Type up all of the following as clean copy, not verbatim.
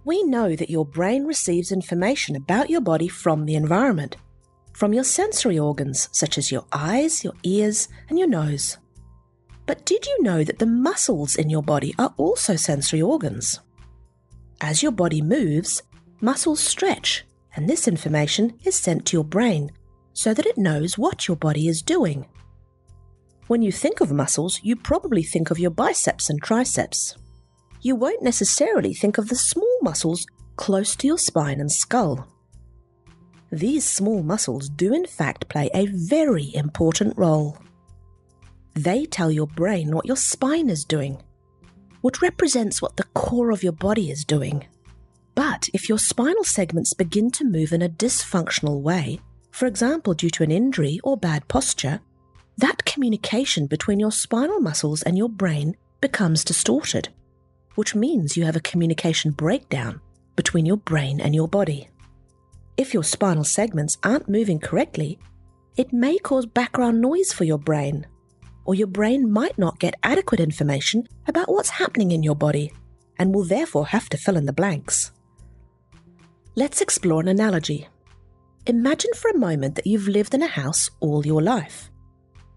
We know that your brain receives information about your body from the environment, from your sensory organs such as your eyes, your ears, and your nose. But did you know that the muscles in your body are also sensory organs? As your body moves, muscles stretch, and this information is sent to your brain so that it knows what your body is doing. When you think of muscles, you probably think of your biceps and triceps. You won't necessarily think of the small muscles close to your spine and skull. These small muscles do in fact play a very important role. They tell your brain what your spine is doing, which represents what the core of your body is doing. But if your spinal segments begin to move in a dysfunctional way, for example due to an injury or bad posture, that communication between your spinal muscles and your brain becomes distorted, which means you have a communication breakdown between your brain and your body. If your spinal segments aren't moving correctly, it may cause background noise for your brain, or your brain might not get adequate information about what's happening in your body, and will therefore have to fill in the blanks. Let's explore an analogy. Imagine for a moment that you've lived in a house all your life,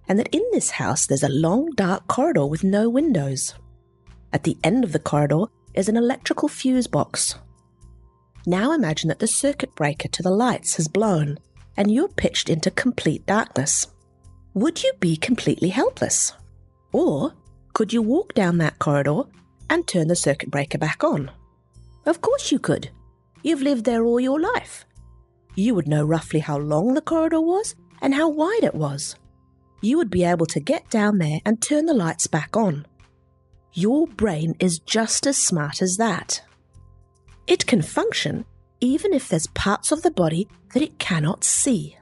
and that in this house there's a long dark corridor with no windows. At the end of the corridor is an electrical fuse box. Now imagine that the circuit breaker to the lights has blown and you're pitched into complete darkness. Would you be completely helpless? Or could you walk down that corridor and turn the circuit breaker back on? Of course you could. You've lived there all your life. You would know roughly how long the corridor was and how wide it was. You would be able to get down there and turn the lights back on. Your brain is just as smart as that. It can function even if there's parts of the body that it cannot see.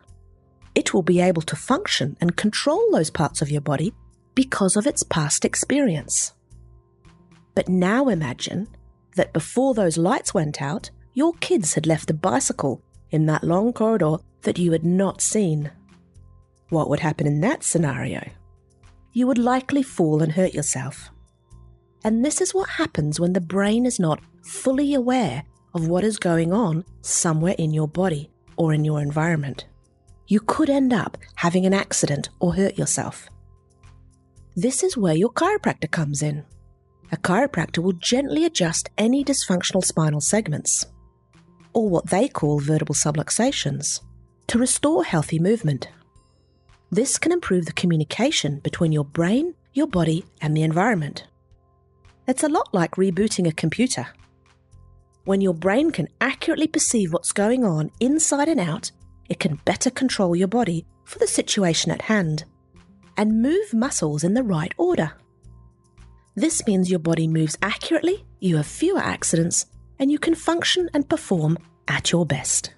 It will be able to function and control those parts of your body because of its past experience. But now imagine that before those lights went out, your kids had left a bicycle in that long corridor that you had not seen. What would happen in that scenario? You would likely fall and hurt yourself. And this is what happens when the brain is not fully aware of what is going on somewhere in your body or in your environment. You could end up having an accident or hurt yourself. This is where your chiropractor comes in. A chiropractor will gently adjust any dysfunctional spinal segments, or what they call vertebral subluxations, to restore healthy movement. This can improve the communication between your brain, your body, and the environment. It's a lot like rebooting a computer. When your brain can accurately perceive what's going on inside and out, it can better control your body for the situation at hand and move muscles in the right order. This means your body moves accurately, you have fewer accidents, and you can function and perform at your best.